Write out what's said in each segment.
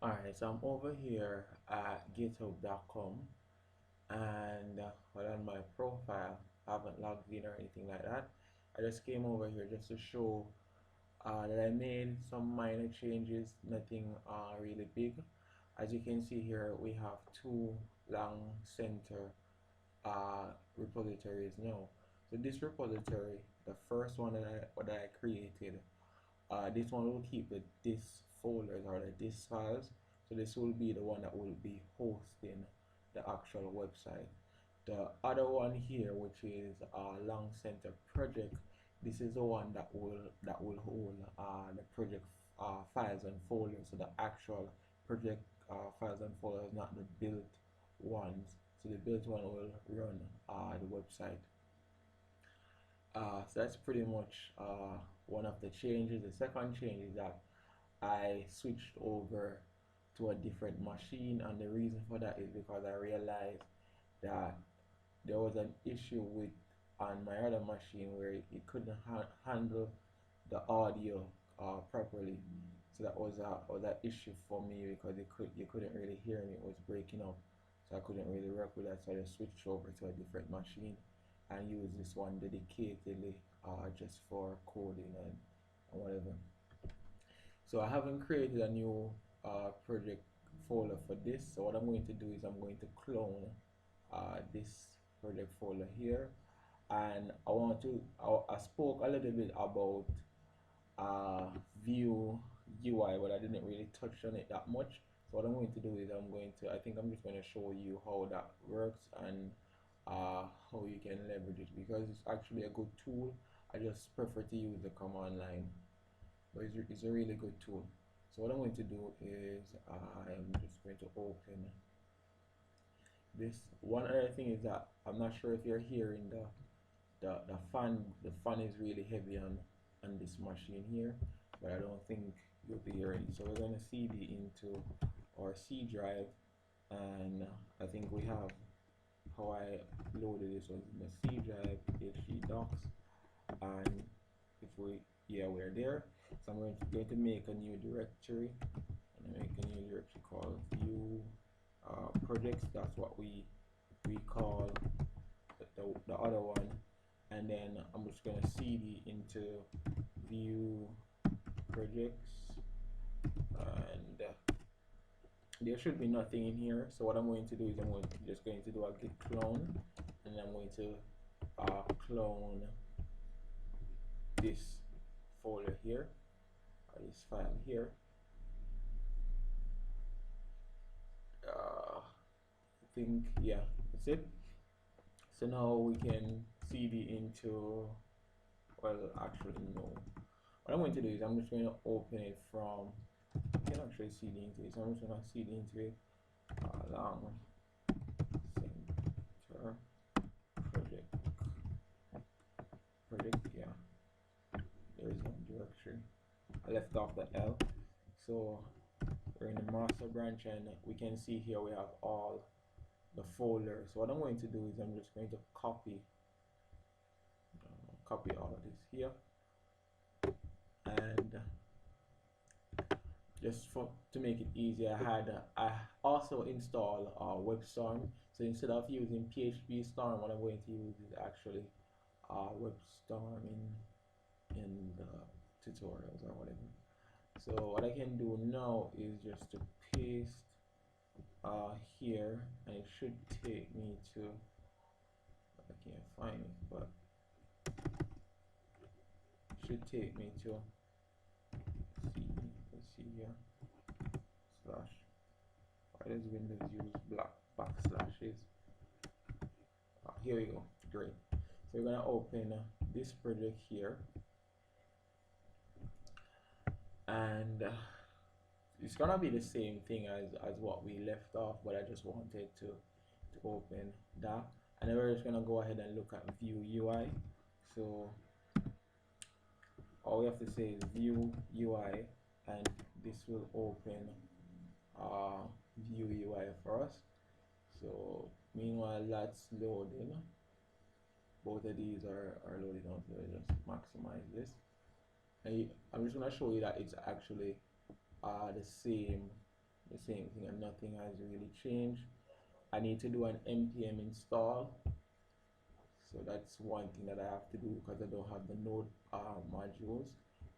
Alright, so I'm over here at github.com and well, on my profile, I haven't logged in or anything like that. I just came over here just to show that I made some minor changes, nothing really big. As you can see here, we have two long center repositories now. So this repository, the first one that I created, this one will keep the disk folders or the disk files. So this will be the one that will be hosting the actual website. The other one here, which is long center project, this is the one that will hold the project files and folders. So the actual project files and folders, not the built ones. So the built one will run the website. So that's pretty much one of the changes. The second change is that I switched over to a different machine, and the reason for that is because I realized that there was an issue with on my other machine where it couldn't handle the audio properly. So that was an issue for me because you couldn't really hear me. It was breaking up, so I couldn't really work with that. So I just switched over to a different machine and use this one dedicatedly just for coding and whatever. So I haven't created a new project folder for this. So what I'm going to do is I'm going to clone this project folder here, and I spoke a little bit about Vue UI, but I didn't really touch on it that much. So what I'm going to do is I think I'm just going to show you how that works and how you can leverage it, because it's actually a good tool. I just prefer to use the command line, but it's a really good tool. So what I'm going to do is I'm just going to open this. One other thing is that I'm not sure if you're hearing the fan. The fan is really heavy on this machine here, but I don't think you'll be hearing it. So we're going to CD into our C drive, and I think we have how I loaded this was in the C drive, php docs, and if we're there. So I'm going to make a new directory, and make a new directory called Vue projects. That's what we call the other one, and then I'm just going to cd into Vue projects, and there should be nothing in here. So what I'm going to do is just going to do a git clone, and I'm going to clone this folder here, or this file here. I think, yeah, that's it. So now we can cd into, well, actually no. What I'm going to do is I'm just going to open it from, I can actually cd into it. So I'm just going to cd into it, long center project, yeah. There is no directory. I left off the L. So we're in the master branch, and we can see here we have all the folders. So what I'm going to do is I'm just going to copy all of this here, and just to make it easier, I also install WebStorm. So instead of using PhpStorm, what I'm going to use is actually WebStorm in the tutorials or whatever. So what I can do now is just to paste here, and it should take me to, I can't find it, but it should take me to let's see here, slash, why does Windows use backslashes? Here we go, great. So we're gonna open this project here, and it's gonna be the same thing as what we left off, but I just wanted to open that, and then we're just gonna go ahead and look at Vue UI. So all we have to say is Vue UI, and this will open Vue UI for us. So meanwhile that's loading, both of these are loading out. So just maximize this, and I'm just gonna show you that it's actually the the same thing, and nothing has really changed. I need to do an npm install, so that's one thing that I have to do because I don't have the node modules.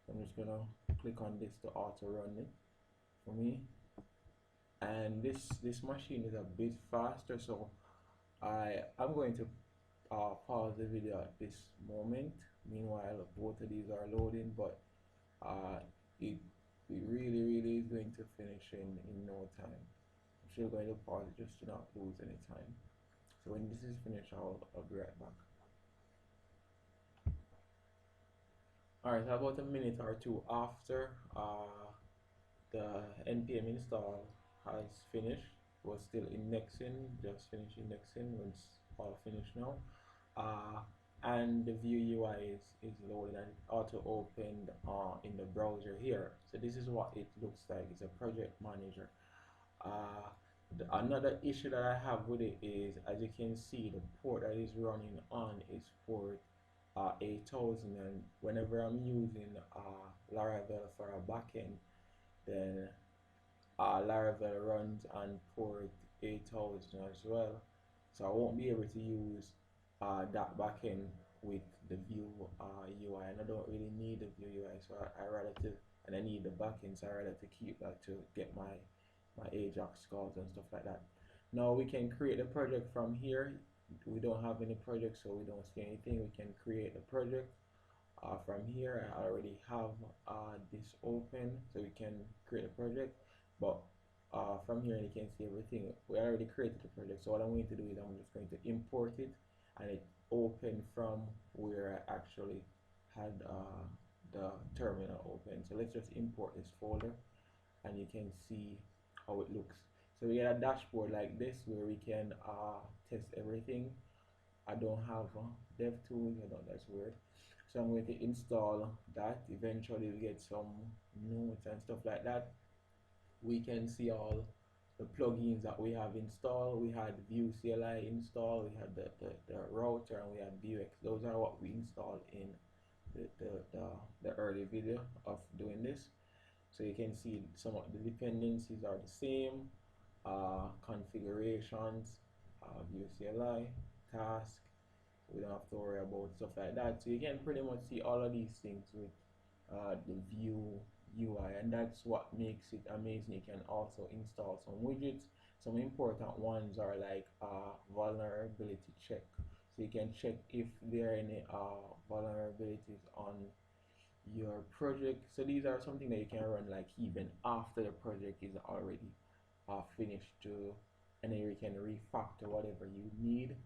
So I'm just gonna click on this to auto run it for me, and this machine is a bit faster, so I'm going to pause the video at this moment. Meanwhile, both of these are loading, but uh, it really is going to finish in no time. I'm still going to pause it just to not lose any time. So when this is finished, I'll be right back. Alright, so about a minute or two after the npm install has finished, was still indexing, just finished indexing, it's all finished now. And the Vue UI is loaded and auto opened in the browser here. So this is what it looks like. It's a project manager. Another issue that I have with it is, as you can see, the port that is running on is port 8000, and whenever I'm using Laravel for a backend, then Laravel runs on port 8000 as well, so I won't be able to use that backend with the Vue UI, and I don't really need the Vue UI, so I rather to, and I need the backend, so I rather to keep that to get my Ajax calls and stuff like that. Now we can create a project from here. We don't have any project, so we don't see anything. We can create a project from here. I already have this open, so we can create a project, but from here you can see everything. We already created the project, so what I'm going to do is I'm just going to import it, and it open from where I actually had the terminal open. So let's just import this folder, and you can see how it looks. So we get a dashboard like this where we can test everything. I don't have DevTools, I don't, that's weird. So I'm going to install that. Eventually we get some notes and stuff like that. We can see all the plugins that we have installed. We had Vue CLI installed, we had the router, and we had Vuejs. Those are what we installed in the early video of doing this. So you can see some of the dependencies are the same, configurations, Vue CLI, task. We don't have to worry about stuff like that. So you can pretty much see all of these things with the Vue UI, and that's what makes it amazing. You can also install some widgets. Some important ones are like vulnerability check. So you can check if there are any vulnerabilities on your project. So these are something that you can run like even after the project is already finished too, and then you can refactor whatever you need.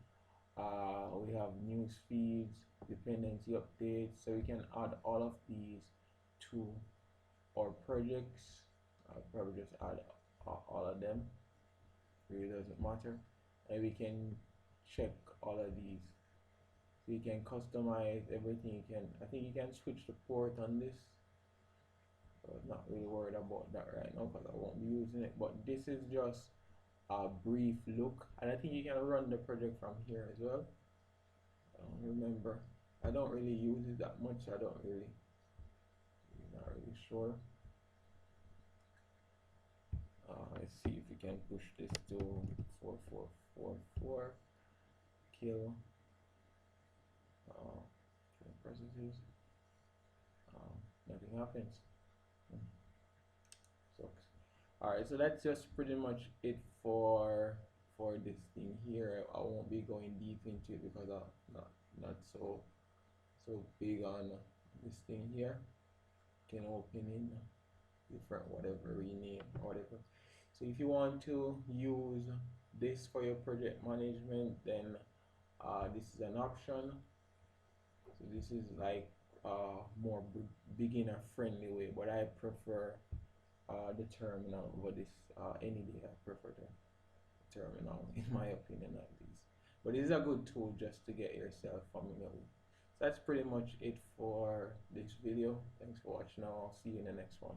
We have news feeds, dependency updates, so we can add all of these to our projects. I'll probably just add all of them, really doesn't matter, and we can check all of these. So you can customize everything. You can, I think you can switch the port on this. So I'm not really worried about that right now because I won't be using it, but this is just a brief look, and I think you can run the project from here as well. I don't remember, I don't really use it that much, so I don't really, not really sure. Let's see if we can push this to 4444 kill processes. Nothing happens. Sucks. Alright, so that's just pretty much it for this thing here. I won't be going deep into it because I'm not so big on this thing here. Can open in different whatever rename or whatever. So if you want to use this for your project management, then this is an option. So this is like more beginner friendly way, but I prefer the terminal over this any day. I prefer the terminal in my opinion at least, but it is a good tool just to get yourself familiar with. So that's pretty much it for this video. Thanks for watching. I'll see you in the next one.